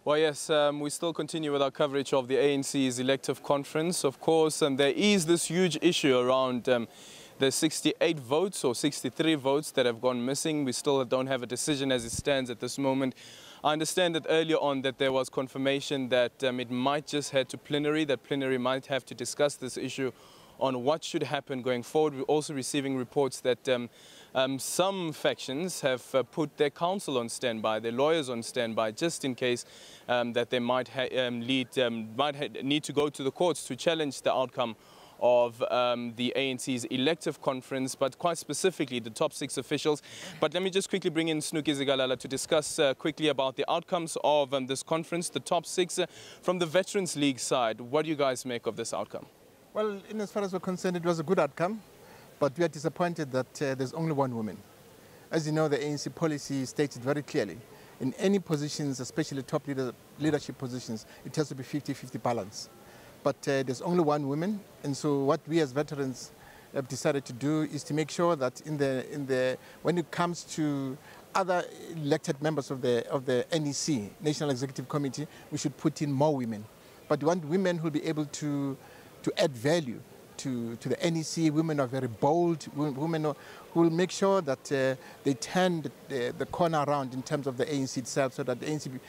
Well, yes, we still continue with our coverage of the ANC's elective conference. Of course, there is this huge issue around the 68 votes or 63 votes that have gone missing. We still don't have a decision as it stands at this moment. I understand that earlier on that there was confirmation that it might just head to plenary, that plenary might have to discuss this issue on what should happen going forward. We're also receiving reports that some factions have put their counsel on standby, their lawyers on standby, just in case that they might need to go to the courts to challenge the outcome of the ANC's elective conference, but quite specifically the top 6 officials. But let me just quickly bring in Snuki Zigalala to discuss quickly about the outcomes of this conference, the top 6 from the Veterans League side. What do you guys make of this outcome? Well, in as far as we're concerned, it was a good outcome, but we are disappointed that there's only one woman. As you know, the ANC policy states it very clearly. In any positions, especially top leadership positions, it has to be 50-50 balance. But there's only one woman, and so what we as veterans have decided to do is to make sure that when it comes to other elected members of the NEC, National Executive Committee, we should put in more women. But we want women who will be able to add value to the NEC. Women are very bold, women who will make sure that they turn the corner around in terms of the ANC itself, so that the ANC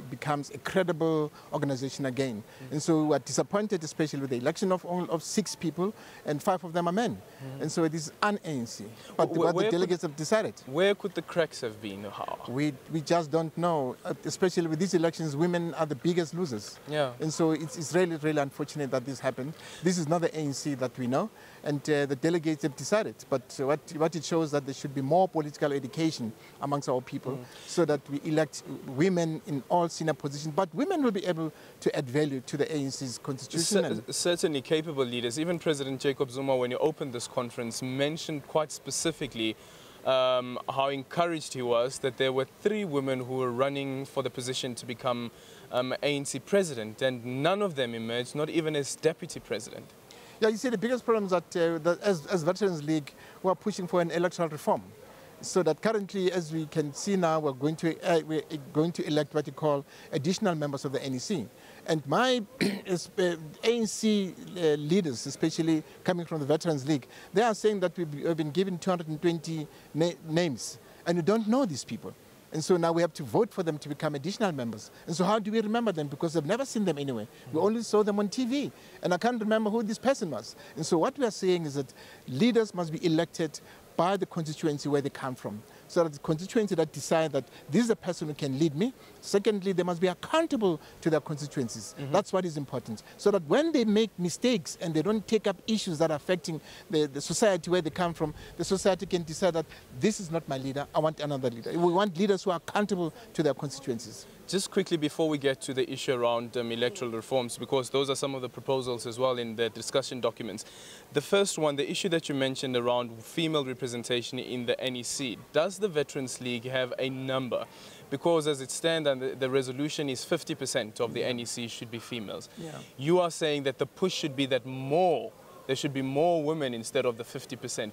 becomes a credible organization again. And so we are disappointed, especially with the election of 6 people, and 5 of them are men. And so it is un-ANC. But what the delegates have decided. Where could the cracks have been? How? We just don't know. Especially with these elections, women are the biggest losers. Yeah. And so it's really, really unfortunate that this happened. This is not the ANC that we know, and the delegates have decided. But what it shows that there should be more political education amongst our people, so that we elect women in all senior positions, but women will be able to add value to the ANC's constitution. Certainly capable leaders. Even President Jacob Zuma, when he opened this conference, mentioned quite specifically how encouraged he was that there were 3 women who were running for the position to become ANC president, and none of them emerged, not even as deputy president. Yeah, you see, the biggest problem is that as Veterans League, we are pushing for an electoral reform. So that currently, as we can see now, we're going to elect what you call additional members of the NEC. And my ANC leaders, especially coming from the Veterans League, they are saying that we've been given 220 names, and we don't know these people. And so now we have to vote for them to become additional members. And so how do we remember them? Because I've never seen them anyway. We only saw them on TV, and I can't remember who this person was. And so what we are saying is that leaders must be elected by the constituency where they come from, so that the constituency that decide that this is a person who can lead me. Secondly, they must be accountable to their constituencies. That's what is important, so that when they make mistakes and they don't take up issues that are affecting the society where they come from, the society can decide that this is not my leader, I want another leader. We want leaders who are accountable to their constituencies. Just quickly before we get to the issue around electoral reforms, because those are some of the proposals as well in the discussion documents. The first one, the issue that you mentioned around female representation in the NEC, does the Veterans League have a number? Because as it stands, and the resolution is 50% of the NEC should be females. Yeah. You are saying that the push should be that there should be more women instead of the 50%.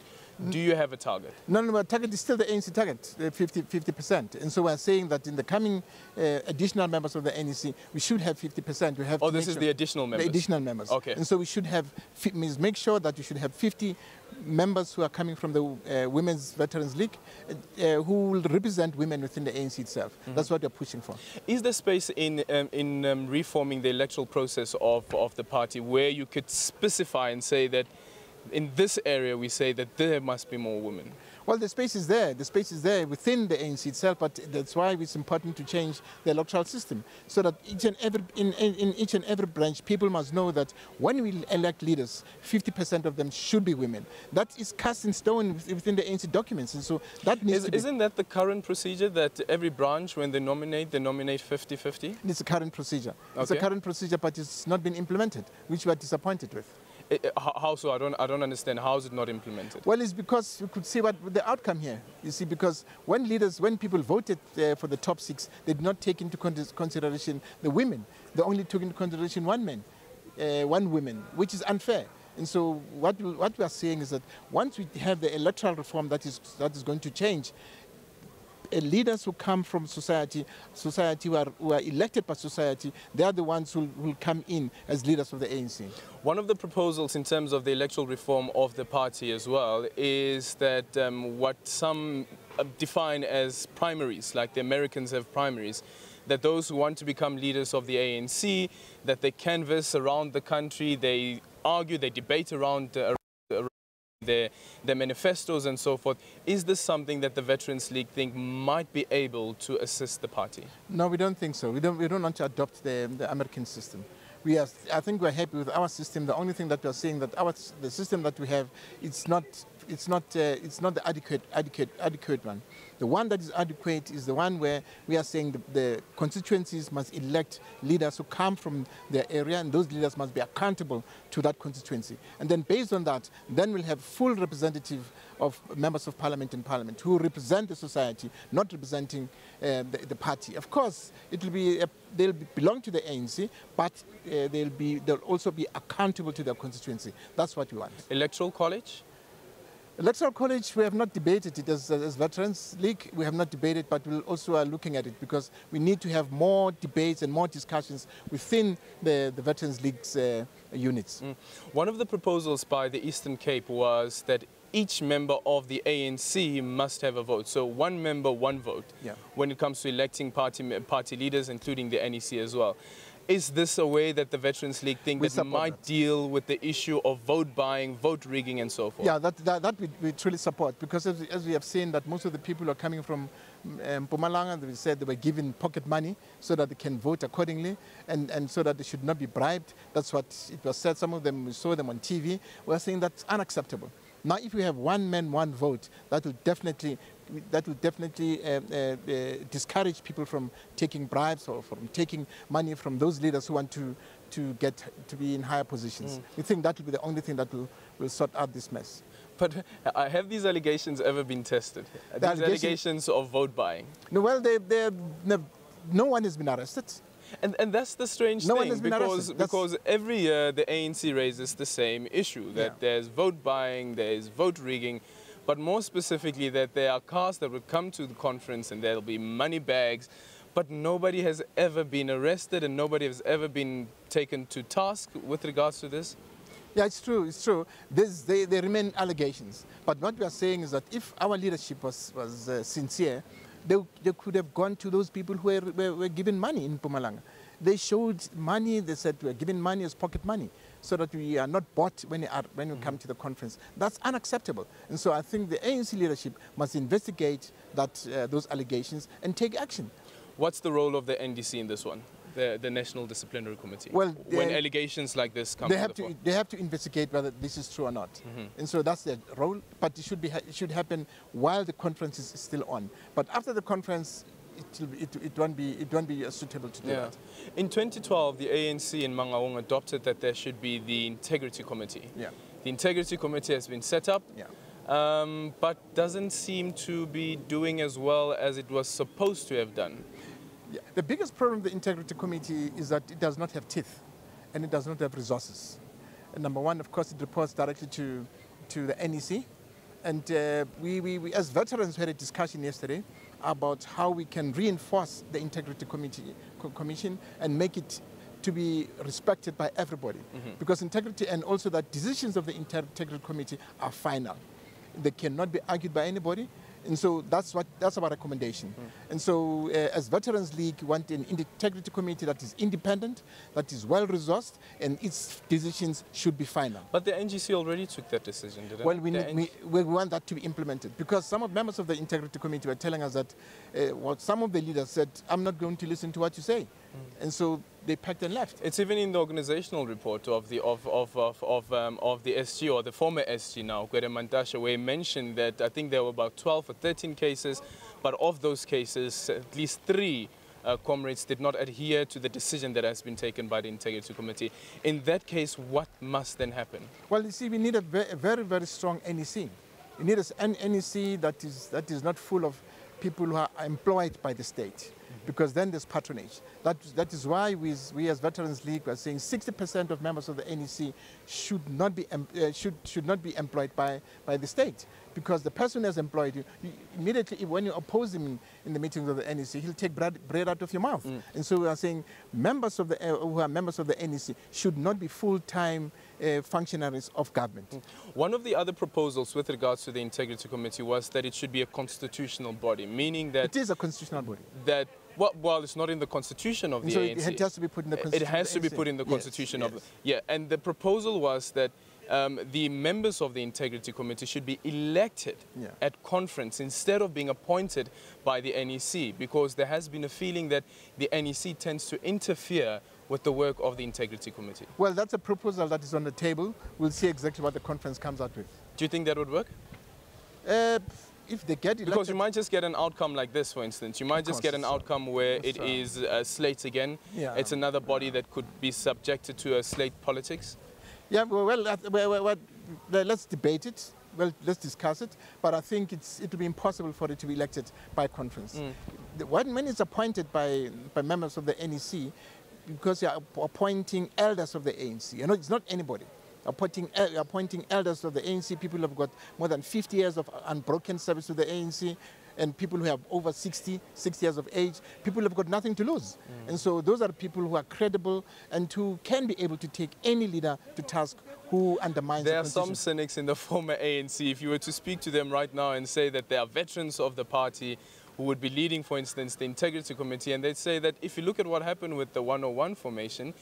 Do you have a target? No, our target is still the ANC target, 50%. And so we're saying that in the coming additional members of the NEC, we should have 50%. We have this is the additional members? The additional members. Okay. And so we should have, make sure that we should have 50 members who are coming from the Women's Veterans League who will represent women within the ANC itself. That's what we're pushing for. Is there space in reforming the electoral process of the party where you could specify and say that in this area we say that there must be more women? Well, the space is there. The space is there within the ANC itself, but that's why it's important to change the electoral system, so that in each and every branch, people must know that when we elect leaders, 50% of them should be women. That is cast in stone within the ANC documents, and so that needs to be... Isn't that the current procedure, that every branch, when they nominate 50-50? It's a current procedure. Okay. It's a current procedure, but it's not been implemented, which we are disappointed with. How so? I don't understand. How is it not implemented? Well, it's because you could see what the outcome here. You see, because when people voted for the top 6, they did not take into consideration the women. They only took into consideration one woman, which is unfair. And so what we are saying is that once we have the electoral reform that is going to change, leaders who come from society who are elected by society, they are the ones who will come in as leaders of the ANC. One of the proposals in terms of the electoral reform of the party as well is that what some define as primaries, like the Americans have primaries, that those who want to become leaders of the ANC, that they canvass around the country, they argue, they debate around their manifestos and so forth. Is this something that the Veterans League think might be able to assist the party? No, we don't think so. We don't want to adopt the American system. I think we're happy with our system. The only thing that we are saying that the system that we have, it's not the adequate one. The one that is adequate is the one where we are saying the constituencies must elect leaders who come from their area, and those leaders must be accountable to that constituency. And then based on that, then we'll have full representative of members of parliament in parliament who represent the society, not representing the party. Of course, they'll belong to the ANC, but they'll also be accountable to their constituency. That's what we want. Electoral college? Electoral college, we have not debated it as Veterans League. We have not debated, but we also are looking at it because we need to have more debates and more discussions within the Veterans League's units. One of the proposals by the Eastern Cape was that each member of the ANC must have a vote. So one member, one vote, when it comes to electing party leaders, including the NEC as well. Is this a way that the Veterans League think that might deal with the issue of vote buying, vote rigging and so forth? Yeah, that we truly support, because as we have seen that most of the people are coming from Mpumalanga, they said they were given pocket money so that they can vote accordingly and so that they should not be bribed. That's what it was said. Some of them, we saw them on TV. We're saying that's unacceptable. Now, if we have one man, one vote, that will definitely discourage people from taking bribes or from taking money from those leaders who want to get to be in higher positions. We think that will be the only thing that will sort out this mess. But have these allegations ever been tested? These allegations of vote buying? No, well, no one has been arrested. And that's the strange thing, because every year the ANC raises the same issue, that there's vote buying, there's vote rigging, but more specifically that there are cars that would come to the conference and there'll be money bags, but nobody has ever been arrested and nobody has ever been taken to task with regards to this? Yeah, it's true, it's true. They remain allegations. But what we are saying is that if our leadership was sincere, they could have gone to those people who were given money in Mpumalanga. They showed money, they said we're giving money as pocket money, so that we are not bought when we come to the conference. That's unacceptable. And so I think the ANC leadership must investigate those allegations and take action. What's the role of the NDC in this one? The National Disciplinary Committee, well, when allegations like this come to the fore? They have to investigate whether this is true or not. And so that's their role, but it should happen while the conference is still on. But after the conference, it won't be suitable to do that. In 2012, the ANC in Mangaung adopted that there should be the Integrity Committee. The Integrity Committee has been set up, but doesn't seem to be doing as well as it was supposed to have done. The biggest problem with the Integrity Committee is that it does not have teeth and it does not have resources. And number one, of course, it reports directly to the NEC. And we as veterans had a discussion yesterday about how we can reinforce the Integrity Commission and make it to be respected by everybody. Because integrity, and also that decisions of the Integrity Committee are final. They cannot be argued by anybody. And so that's our recommendation. And so as Veterans League, we want an integrity committee that is independent, that is well-resourced, and its decisions should be final. But the NGC already took that decision, didn't it? Well, we want that to be implemented, because some of members of the integrity committee were telling us that some of the leaders said, I'm not going to listen to what you say. And so they packed and left. It's even in the organizational report of the SG, or the former SG now, Gwede Mantashe, where he mentioned that I think there were about 12 or 13 cases, but of those cases, at least 3 comrades did not adhere to the decision that has been taken by the Integrity Committee. In that case, what must then happen? Well, you see, we need a very, very strong NEC. We need an NEC that is not full of people who are employed by the state. because then there's patronage. That is why we as Veterans League are saying 60% of members of the NEC should not be employed by the state, because the person who has employed you, immediately when you oppose him in the meetings of the NEC, he'll take bread out of your mouth. And so we are saying members of the who are members of the NEC should not be full-time functionaries of government. One of the other proposals with regards to the Integrity Committee was that it should be a constitutional body, meaning that... It is a constitutional body. That, well, it's not in the constitution of the ANC. So it has to be put in the constitution. It has to be put in the constitution yes, of the... Yeah, and the proposal was that the members of the Integrity Committee should be elected at conference instead of being appointed by the NEC, because there has been a feeling that the NEC tends to interfere with the work of the Integrity Committee. Well, that's a proposal that is on the table. We'll see exactly what the conference comes out with. Do you think that would work? If they get elected... Because you might just get an outcome like this, for instance. You might just get an outcome where it is slate again. Yeah. It's another body that could be subjected to a slate politics. Yeah, let's debate it. Well, let's discuss it. But I think it will be impossible for it to be elected by conference. When it's appointed by members of the NEC, because you're appointing elders of the ANC, you know, it's not anybody. Appointing elders of the ANC, people who have got more than 50 years of unbroken service to the ANC, and people who have over 60 years of age, people who have got nothing to lose. And so those are people who are credible and who can be able to take any leader to task who undermines There are some cynics in the former ANC. If you were to speak to them right now and say that they are veterans of the party who would be leading, for instance, the Integrity Committee, and they'd say that if you look at what happened with the 101 formation,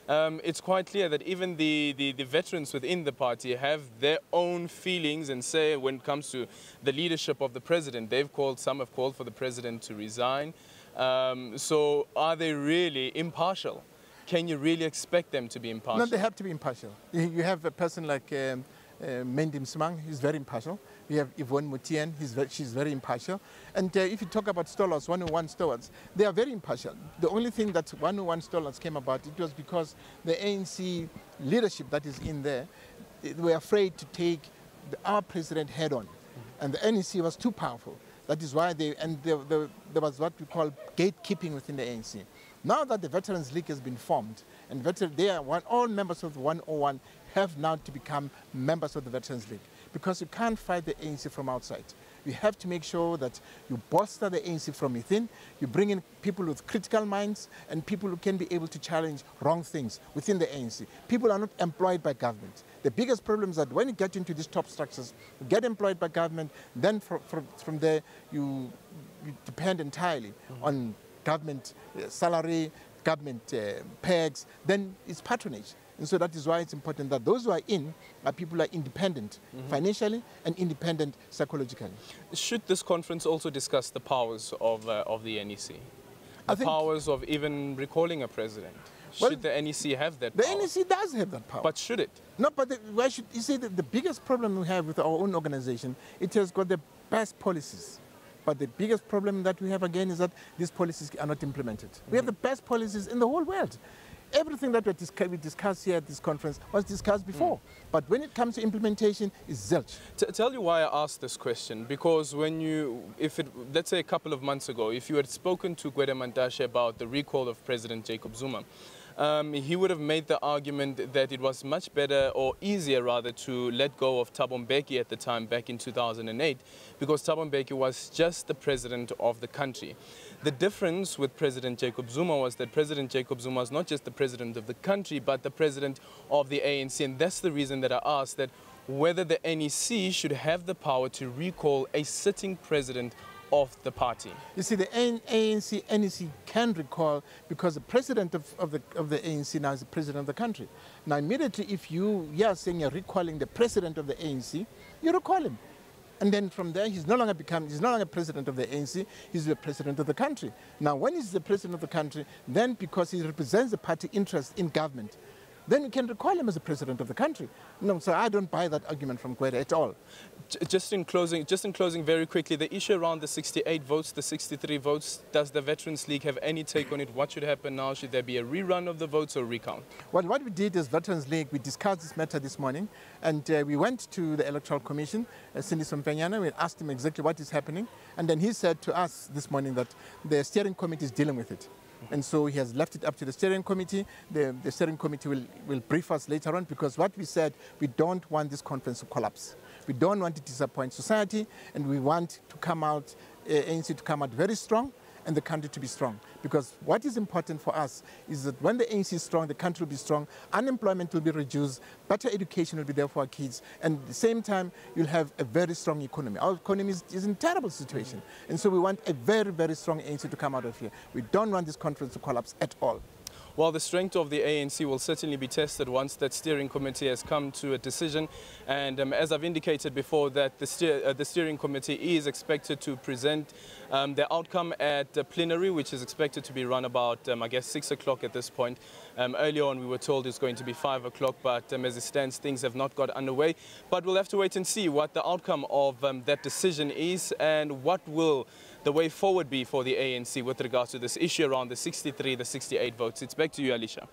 it's quite clear that even the veterans within the party have their own feelings and say when it comes to the leadership of the president. Some have called for the president to resign. So are they really impartial? Can you really expect them to be impartial? No, they have to be impartial. You have a person like Mendim Smang, he's very impartial. We have Yvonne Mutien, she's very impartial. And if you talk about stalwarts, 101 stalwarts, they are very impartial. The only thing that 101 stalwarts came about, it was because the ANC leadership that is in there, they were afraid to take our president head on. And the NEC was too powerful. That is why there was what we call gatekeeping within the ANC. Now that the Veterans League has been formed, and all members of the 101 have now to become members of the Veterans League, because you can't fight the ANC from outside. You have to make sure that you bolster the ANC from within, you bring in people with critical minds and people who can be able to challenge wrong things within the ANC. People are not employed by government. The biggest problem is that when you get into these top structures, you get employed by government, then from there you depend entirely on government salary, government pegs, then it's patronage. And so that is why it's important that those who are people who are independent financially and independent psychologically. Should this conference also discuss the powers of the NEC? The powers of even recalling a president? Should the NEC have that power? The NEC does have that power. But should it? No, but why should you see the biggest problem we have with our own organization, it has got the best policies. But the biggest problem that we have again is that these policies are not implemented. We have the best policies in the whole world. Everything that we discussed here at this conference was discussed before. But when it comes to implementation, it's zilch. Tell you why I asked this question. Because let's say a couple of months ago, if you had spoken to Gwede Mantashe about the recall of President Jacob Zuma, he would have made the argument that it was much better, or easier rather, to let go of Thabo Mbeki at the time, back in 2008, because Thabo Mbeki was just the president of the country. The difference with President Jacob Zuma was that President Jacob Zuma was not just the president of the country, but the president of the ANC. And that's the reason that I asked that whether the NEC should have the power to recall a sitting president of the party. You see, the ANC, NEC can recall, because the president of the ANC now is the president of the country. Now, immediately, if you are saying you're recalling the president of the ANC, you recall him. And then from there, he's no longer president of the ANC, he's the president of the country. Now, when he's the president of the country, then because he represents the party interest in government, then you can recall him as the president of the country. No, so I don't buy that argument from Gwede at all. Just in closing very quickly, the issue around the 68 votes, the 63 votes, does the Veterans League have any take on it? What should happen now? Should there be a rerun of the votes or recount? Well, what we did as Veterans League, we discussed this matter this morning, and we went to the Electoral Commission, Cindy Sompenyana, we asked him exactly what is happening, and then he said to us this morning that the steering committee is dealing with it. And so he has left it up to the steering committee. The steering committee will brief us later on, because what we said, we don't want this conference to collapse. We don't want to disappoint society, and we want to come out, ANC to come out very strong, and the country to be strong. Because what is important for us is that when the ANC is strong, the country will be strong, unemployment will be reduced, better education will be there for our kids, and at the same time, you'll have a very strong economy. Our economy is in a terrible situation, and so we want a very, very strong ANC to come out of here. We don't want this conference to collapse at all. Well, the strength of the ANC will certainly be tested once that steering committee has come to a decision. And as I've indicated before, that the steering committee is expected to present the outcome at the plenary, which is expected to be run about, I guess, 6 o'clock at this point. Earlier on, we were told it's going to be 5 o'clock, but as it stands, things have not got underway. But we'll have to wait and see what the outcome of that decision is, and what will the way forward be for the ANC with regards to this issue around the 63, the 68 votes. It's back to you, Alicia.